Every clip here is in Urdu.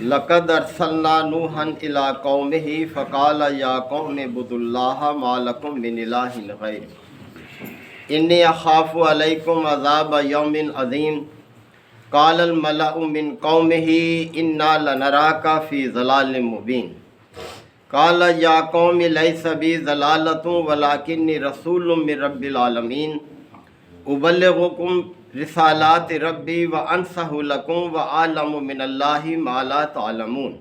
لقد ارسلنا نوحا الى قومه فقال یا قوم اعبدوا اللہ ما لکم من الہ غیرہ انی اخاف علیکم عذاب یوم عظیم قال الملأ من قومه انا لنراک فی ضلال مبین قال یا قوم لیس بی ضلالۃ ولکنی رسول من رب العالمین ابلغکم رسالات ربی وانصح لکم وعالم من اللہ ما لا تعلمون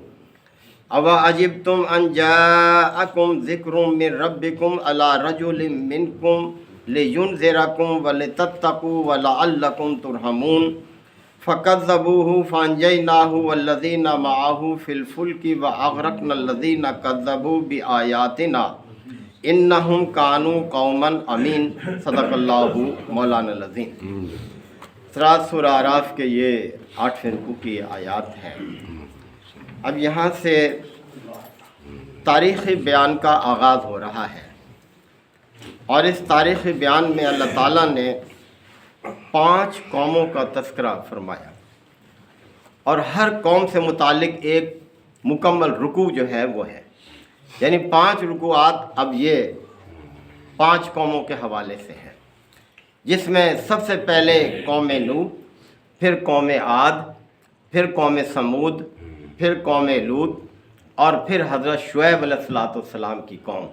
اوا عجبتم ان جاءکم ذکر من ربکم علی رجل منکم لینذرکم ولتتقوا ولعلکم ترحمون فکذبوہ فانجیناہ والذین معہ فی الفلک واغرقنا الذین کذبوا بآیاتنا انہم کانوا قوما امین صدق اللہ مولانا العظیم۔ سورہ اعراف کے یہ 8ویں رکوع کی آیات ہیں۔ اب یہاں سے تاریخ بیان کا آغاز ہو رہا ہے، اور اس تاریخ بیان میں اللہ تعالیٰ نے 5 قوموں کا تذکرہ فرمایا، اور ہر قوم سے متعلق ایک مکمل رکوع جو ہے وہ ہے، یعنی 5 رکوعات اب یہ 5 قوموں کے حوالے سے ہیں، جس میں سب سے پہلے قوم نوح، پھر قوم عاد، پھر قوم سمود، پھر قوم لوط، اور پھر حضرت شعیب علیہ السلام کی قوم،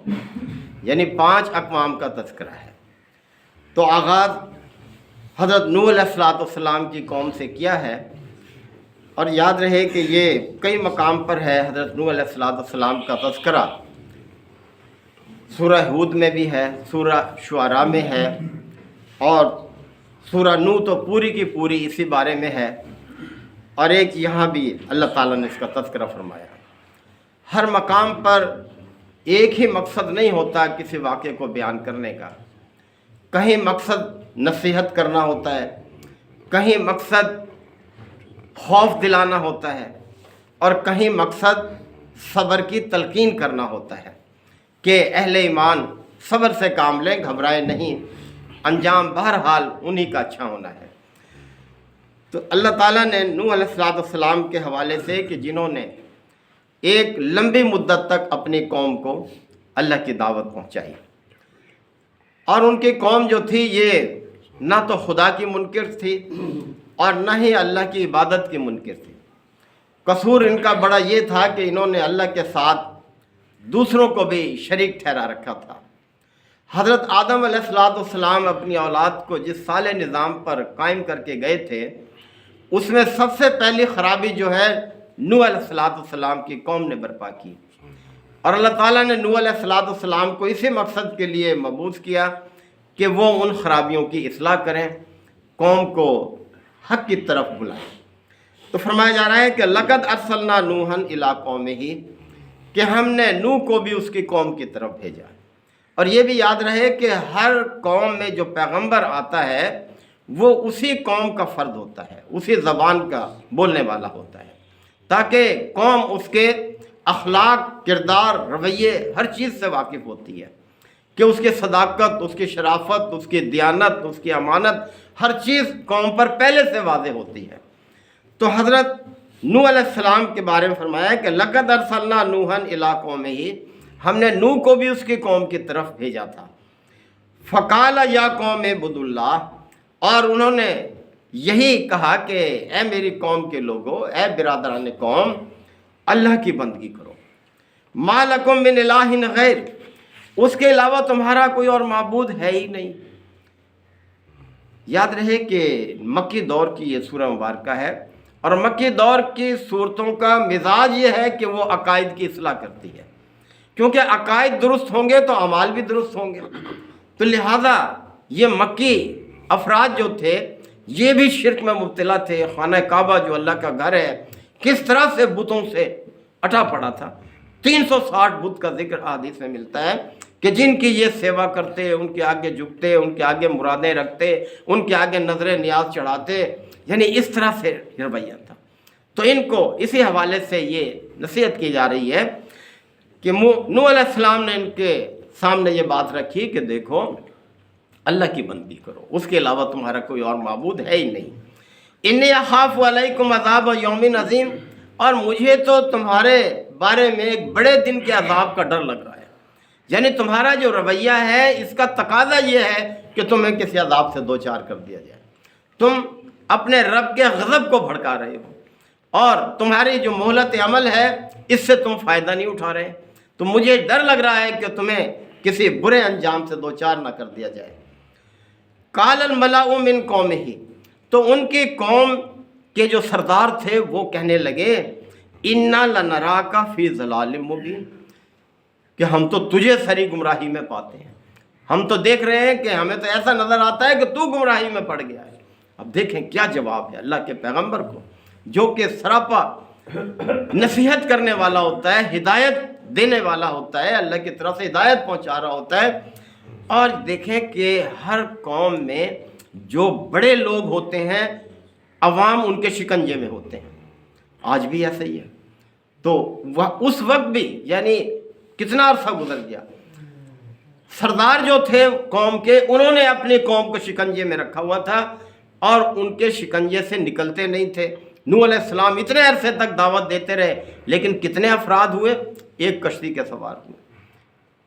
یعنی 5 اقوام کا تذکرہ ہے۔ تو آغاز حضرت نوح علیہ السلام کی قوم سے کیا ہے، اور یاد رہے کہ یہ کئی مقام پر ہے۔ حضرت نوح علیہ السلام کا تذکرہ سورہ ہود میں بھی ہے، سورہ شعراء میں ہے، اور سورہ نوح تو پوری کی پوری اسی بارے میں ہے، اور ایک یہاں بھی اللہ تعالیٰ نے اس کا تذکرہ فرمایا۔ ہر مقام پر ایک ہی مقصد نہیں ہوتا کسی واقعے کو بیان کرنے کا، کہیں مقصد نصیحت کرنا ہوتا ہے، کہیں مقصد خوف دلانا ہوتا ہے، اور کہیں مقصد صبر کی تلقین کرنا ہوتا ہے کہ اہل ایمان صبر سے کام لیں، گھبرائیں نہیں، انجام بہرحال انہی کا اچھا ہونا ہے۔ تو اللہ تعالیٰ نے نوح علیہ السلام کے حوالے سے کہ جنہوں نے ایک لمبی مدت تک اپنی قوم کو اللہ کی دعوت پہنچائی، اور ان کی قوم جو تھی یہ نہ تو خدا کی منکر تھی اور نہ ہی اللہ کی عبادت کی منکر تھی۔ قصور ان کا بڑا یہ تھا کہ انہوں نے اللہ کے ساتھ دوسروں کو بھی شریک ٹھہرا رکھا تھا۔ حضرت آدم علیہ السلام اپنی اولاد کو جس صالح نظام پر قائم کر کے گئے تھے، اس میں سب سے پہلی خرابی جو ہے نوح علیہ السلام کی قوم نے برپا کی، اور اللہ تعالیٰ نے نوح علیہ السلام کو اسی مقصد کے لیے مبعوث کیا کہ وہ ان خرابیوں کی اصلاح کریں، قوم کو حق کی طرف بلائیں۔ تو فرمایا جا رہا ہے کہ لقد ارسلنا نوحا الی قومہ، کہ ہم نے نوح کو بھی اس کی قوم کی طرف بھیجا۔ اور یہ بھی یاد رہے کہ ہر قوم میں جو پیغمبر آتا ہے وہ اسی قوم کا فرد ہوتا ہے، اسی زبان کا بولنے والا ہوتا ہے، تاکہ قوم اس کے اخلاق، کردار، رویے، ہر چیز سے واقف ہوتی ہے، کہ اس کی صداقت، اس کی شرافت، اس کی دیانت، اس کی امانت، ہر چیز قوم پر پہلے سے واضح ہوتی ہے۔ تو حضرت نوح علیہ السلام کے بارے میں فرمایا کہ لقد ارسلنا نوحا الی قومہ، ہم نے نوح کو بھی اس کی قوم کی طرف بھیجا تھا۔ فقال یا قوم اعبدوا اللہ، اور انہوں نے یہی کہا کہ اے میری قوم کے لوگوں، اے برادران قوم، اللہ کی بندگی کرو۔ ما لکم من الہ غیر، اس کے علاوہ تمہارا کوئی اور معبود ہے ہی نہیں۔ یاد رہے کہ مکی دور کی یہ سورہ مبارکہ ہے، اور مکی دور کی صورتوں کا مزاج یہ ہے کہ وہ عقائد کی اصلاح کرتی ہے، کیونکہ عقائد درست ہوں گے تو اعمال بھی درست ہوں گے۔ تو لہٰذا یہ مکی افراد جو تھے یہ بھی شرک میں مبتلا تھے۔ خانہ کعبہ جو اللہ کا گھر ہے کس طرح سے بتوں سے اٹا پڑا تھا، 360 بت کا ذکر حدیث میں ملتا ہے کہ جن کی یہ سیوا کرتے، ان کے آگے جھکتے، ان کے آگے مرادیں رکھتے، ان کے آگے نظر نیاز چڑھاتے، یعنی اس طرح سے رویہ تھا۔ تو ان کو اسی حوالے سے یہ نصیحت کی جا رہی ہے کہ نوح علیہ السلام نے ان کے سامنے یہ بات رکھی کہ دیکھو اللہ کی بندگی کرو، اس کے علاوہ تمہارا کوئی اور معبود ہے ہی نہیں۔ انی اخاف علیکم عذاب یوم عظیم، اور مجھے تو تمہارے بارے میں ایک بڑے دن کے عذاب کا ڈر لگ رہا ہے. یعنی تمہارا جو رویہ ہے اس کا تقاضا یہ ہے کہ تمہیں کسی عذاب سے دو چار کر دیا جائے. تم اپنے رب کے غضب کو بھڑکا رہے ہو اور تمہاری جو مہلت عمل ہے اس سے تم فائدہ نہیں اٹھا رہے. تو مجھے ڈر لگ رہا ہے کہ تمہیں کسی برے انجام سے دو چار نہ کر دیا جائے. قال الملأ من قومہ، تو ان کی قوم کے جو سردار تھے وہ کہنے لگے انا لنراک فی ضلال مبین، کہ ہم تو تجھے سری گمراہی میں پاتے ہیں. ہم تو دیکھ رہے ہیں کہ ہمیں تو ایسا نظر آتا ہے کہ تو گمراہی میں پڑ گیا ہے. اب دیکھیں کیا جواب ہے اللہ کے پیغمبر کو، جو کہ سراپا نصیحت کرنے والا ہوتا ہے، ہدایت دینے والا ہوتا ہے، اللہ کی طرف سے ہدایت پہنچا رہا ہوتا ہے. اور دیکھیں کہ ہر قوم میں جو بڑے لوگ ہوتے ہیں عوام ان کے شکنجے میں ہوتے ہیں. آج بھی ایسا ہی ہے. تو وہ اس وقت بھی یعنی کتنا عرصہ گزر گیا، سردار جو تھے قوم کے انہوں نے اپنی قوم کو شکنجے میں رکھا ہوا تھا اور ان کے شکنجے سے نکلتے نہیں تھے. نوح علیہ السلام اتنے عرصے تک دعوت دیتے رہے، لیکن کتنے افراد ہوئے؟ ایک کشتی کے سوار ہوئے،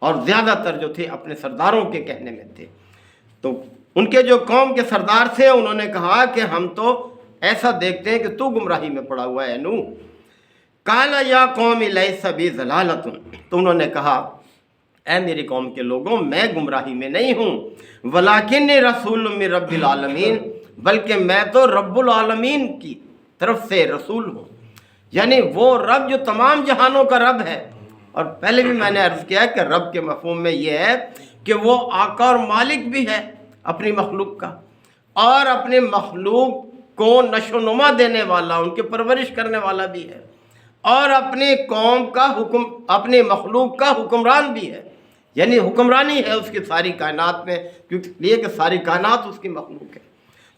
اور زیادہ تر جو تھے اپنے سرداروں کے کہنے میں تھے. تو ان کے جو قوم کے سردار تھے انہوں نے کہا کہ ہم تو ایسا دیکھتے ہیں کہ تو گمراہی میں پڑا ہوا ہے نوح. قال یا قوم لیس بی ضلالۃ، تو انہوں نے کہا اے میری قوم کے لوگوں میں گمراہی میں نہیں ہوں، ولکنی رسول من رب العالمین، بلکہ میں تو رب العالمین کی طرف سے رسول ہوں. یعنی وہ رب جو تمام جہانوں کا رب ہے. اور پہلے بھی میں نے عرض کیا کہ رب کے مفہوم میں یہ ہے کہ وہ آقا اور مالک بھی ہے اپنی مخلوق کا، اور اپنے مخلوق کو نشو و نما دینے والا، ان کی پرورش کرنے والا بھی ہے، اور اپنی قوم کا حکم، اپنی مخلوق کا حکمران بھی ہے. یعنی حکمرانی ہے اس کی ساری کائنات میں، کیونکہ لیے کہ ساری کائنات اس کی مخلوق ہے.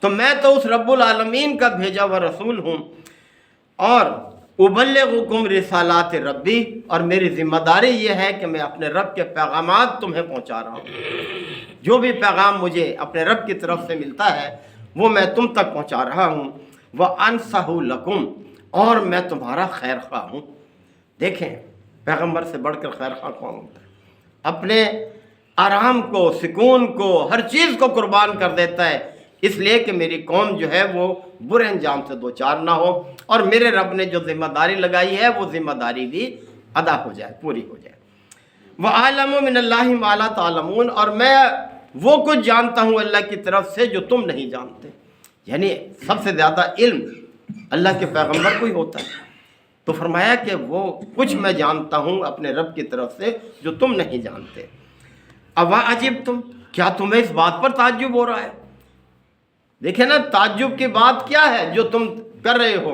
تو میں تو اس رب العالمین کا بھیجا ہوا رسول ہوں، اور ابلغکم رسالات ربی، اور میری ذمہ داری یہ ہے کہ میں اپنے رب کے پیغامات تمہیں پہنچا رہا ہوں. جو بھی پیغام مجھے اپنے رب کی طرف سے ملتا ہے وہ میں تم تک پہنچا رہا ہوں. وَأَنْصَحُ لَكُمْ، اور میں تمہارا خیر خواہ ہوں. دیکھیں پیغمبر سے بڑھ کر خیر خواہ کون ہوتا ہے؟ اپنے آرام کو، سکون کو، ہر چیز کو قربان کر دیتا ہے، اس لیے کہ میری قوم جو ہے وہ برے انجام سے دو چار نہ ہو، اور میرے رب نے جو ذمہ داری لگائی ہے وہ ذمہ داری بھی ادا ہو جائے، پوری ہو جائے. وَأَعْلَمُ مِنَ اللَّهِ مَا لَا تَعْلَمُونَ، اور میں وہ کچھ جانتا ہوں اللہ کی طرف سے جو تم نہیں جانتے. یعنی سب سے زیادہ علم اللہ کے پیغمبر کو ہی ہوتا ہے. تو فرمایا کہ وہ کچھ میں جانتا ہوں اپنے رب کی طرف سے جو تم نہیں جانتے. اَوَعَجِبْتُمْ، کیا تمہیں اس بات پر تعجب ہو رہا ہے؟ دیکھیں نا تعجب کی بات کیا ہے جو تم کر رہے ہو.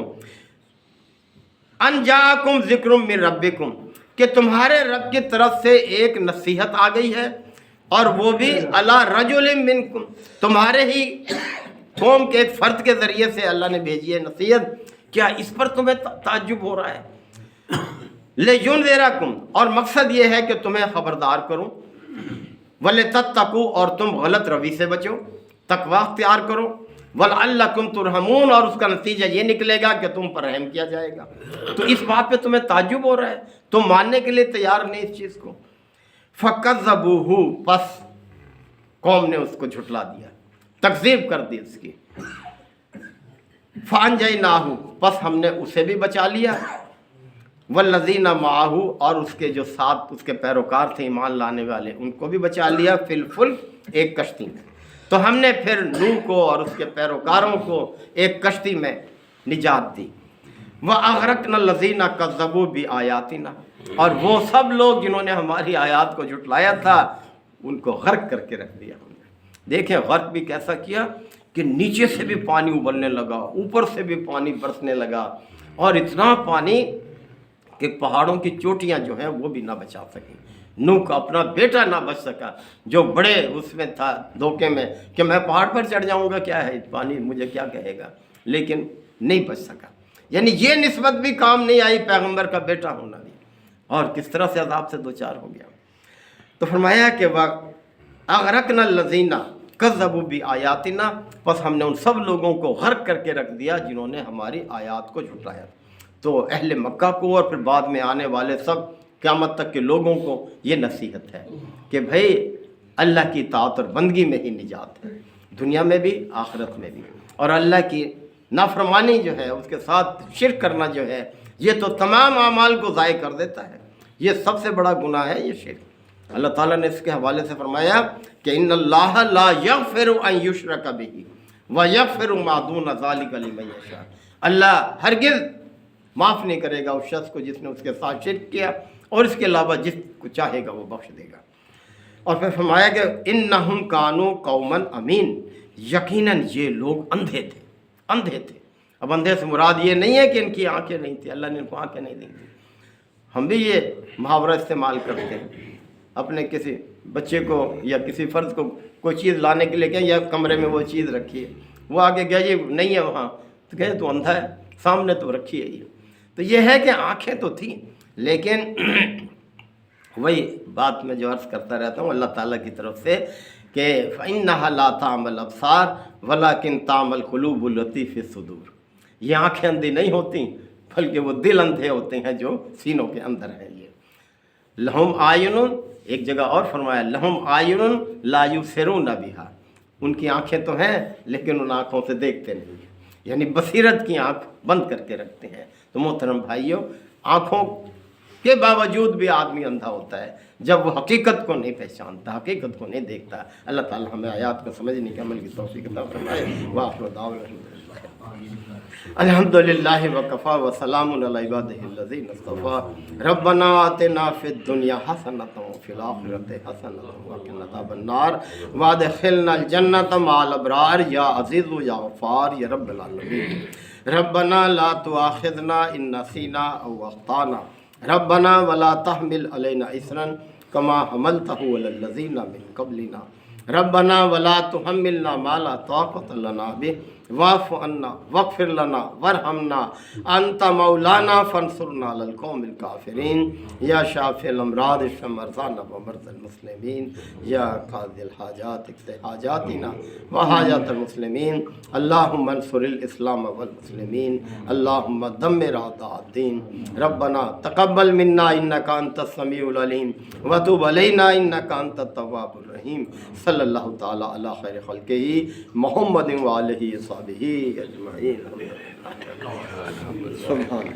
ان جاءکم ذکر من ربکم، کہ تمہارے رب کی طرف سے ایک نصیحت آ گئی ہے، اور وہ بھی علی رجل منکم، تمہارے ہی قوم کے ایک فرد کے ذریعے سے اللہ نے بھیجی ہے نصیحت. کیا اس پر تمہیں تعجب ہو رہا ہے؟ لِيُنذِرَكُمْ، اور مقصد یہ ہے کہ تمہیں خبردار کروں. وَلِتَتَّقُوا، اور تم غلط روی سے بچو، تقوی اختیار کرو. وَلَعَلَّكُمْ تُرْحَمُونَ، اور اس کا نتیجہ یہ نکلے گا کہ تم پر رحم کیا جائے گا. تو اس بات پہ تمہیں تعجب ہو رہا ہے، تم ماننے کے لیے تیار نہیں اس چیز کو. فَكَذَّبُوهُ، پس قوم نے اس کو جھٹلا دیا، تکذیب کر دی اس کی. فَأَنْجَيْنَاهُ، پس ہم نے اسے بھی بچا لیا. وَالَّذِينَ مَعَهُ، اور اس کے جو ساتھ اس کے پیروکار تھے ایمان لانے والے ان کو بھی بچا لیا. فِي الْفُلْكِ، ایک کشتی میں. تو ہم نے پھر نوح کو اور اس کے پیروکاروں کو ایک کشتی میں نجات دی. وَأَغْرَقْنَا الَّذِينَ كَذَّبُوا بِآيَاتِنَا، اور وہ سب لوگ جنہوں نے ہماری آیات کو جھٹلایا تھا ان کو غرق کر کے رکھ دیا ہم نے. دیکھیں غرق بھی کیسا کیا کہ نیچے سے بھی پانی ابلنے لگا، اوپر سے بھی پانی برسنے لگا، اور اتنا پانی کہ پہاڑوں کی چوٹیاں جو ہیں وہ بھی نہ بچا سکیں. نوح کا اپنا بیٹا نہ بچ سکا، جو بڑے اس میں تھا دھوکے میں کہ میں پہاڑ پر چڑھ جاؤں گا، کیا ہے پانی مجھے کیا کہے گا، لیکن نہیں بچ سکا. یعنی یہ نسبت بھی کام نہیں آئی، پیغمبر کا بیٹا ہونا بھی، اور کس طرح سے عذاب سے دوچار ہو گیا. تو فرمایا کہ اغرقنا الذین کذبوا بآیاتنا، پس ہم نے ان سب لوگوں کو غرق کر کے رکھ دیا جنہوں نے ہماری آیات کو جھٹلایا. تو اہل مکہ کو اور پھر بعد میں آنے والے سب قیامت تک کے لوگوں کو یہ نصیحت ہے کہ بھئی اللہ کی اطاعت اور بندگی میں ہی نجات ہے، دنیا میں بھی آخرت میں بھی۔ اور اللہ کی نافرمانی جو ہے، اس کے ساتھ شرک کرنا جو ہے، یہ تو تمام اعمال کو ضائع کر دیتا ہے، یہ سب سے بڑا گناہ ہے یہ شرک۔ اللہ تعالیٰ نے اس کے حوالے سے فرمایا کہ ان اللہ لا یغفر ان یشرک بہ ویغفر ما دون ذلک لمن یشاء، اللہ ہرگز معاف نہیں کرے گا اس شخص کو جس نے اس کے ساتھ شرک کیا، اور اس کے علاوہ جس کو چاہے گا وہ بخش دے گا۔ اور پھر فرمایا کہ انہم کانوا قوما امین، یقیناً یہ لوگ اندھے تھے۔ اب اندھے سے مراد یہ نہیں ہے کہ ان کی آنکھیں نہیں تھیں، اللہ نے ان کو آنکھیں نہیں دی تھی۔ ہم بھی یہ محاورہ استعمال کرتے ہیں، اپنے کسی بچے کو یا کسی فرد کو کوئی چیز لانے کے لیے کہیں یا کمرے میں وہ چیز رکھی ہے، وہ آگے گیا یہ نہیں ہے وہاں، تو کہے تو اندھا ہے، سامنے تو رکھی ہے یہ۔ تو یہ ہے کہ آنکھیں تو تھیں، لیکن وہی بات میں جو عرض کرتا رہتا ہوں اللہ تعالیٰ کی طرف سے کہ فَإِنَّهَا لَا تَعْمَى الْأَبْصَارُ وَلَكِنْ تَعْمَى الْقُلُوبُ الَّتِي فِي الصُّدُورِ، یہ آنکھیں اندھی نہیں ہوتی بلکہ وہ دل اندھے ہوتے ہیں جو سینوں کے اندر ہیں۔ یہ لہم اعین، ایک جگہ اور فرمایا لہم اعین لا یبصرون بہا، ان کی آنکھیں تو ہیں لیکن ان آنکھوں سے دیکھتے نہیں ہیں، یعنی بصیرت کی آنکھ بند کر کے رکھتے ہیں۔ تو محترم بھائیوں، آنکھوں کے باوجود بھی آدمی اندھا ہوتا ہے جب وہ حقیقت کو نہیں پہچانتا، حقیقت کو نہیں دیکھتا۔ اللہ تعالی ہمیں آیات کو سمجھنے کے عمل کی توفیق عطا فرمائے۔ وآخر دعوانا الحمدللہ وکفا وسلام علی عبادہ الذین اصطفی ربنا آتنا فی الدنیا حسنۃ وفی الآخرۃ حسنۃ وقنا عذاب النار وادخلنا الجنۃ مع الابرار یا عزیز یا غفار یا رب العالمین۔ ربنا لا تؤاخذنا ان نسینا او اخطانا ربنا ولا تحمل علینا اصرا کما حملته علی الذین من قبلنا ربنا ولا تحملنا ما لا طاقت لنا به واعف عنا واغفر لنا وارحمنا انت مولانا فانصرنا على القوم الكافرين یا شافی الامراض اشف مرضانا ومرضى المسلمين یا قاضی الحاجات اقض حاجاتنا وحاجات المسلمين اللهم انصر الاسلام والمسلمين اللهم دمر اعداء الدين ربنا تقبل منا انك انت السميع العليم وتب علينا انك انت التواب الرحيم صلی اللہ تعالی علی خیر خلقہ محمد وآلہ وصحبہ اجمعین۔ سبحان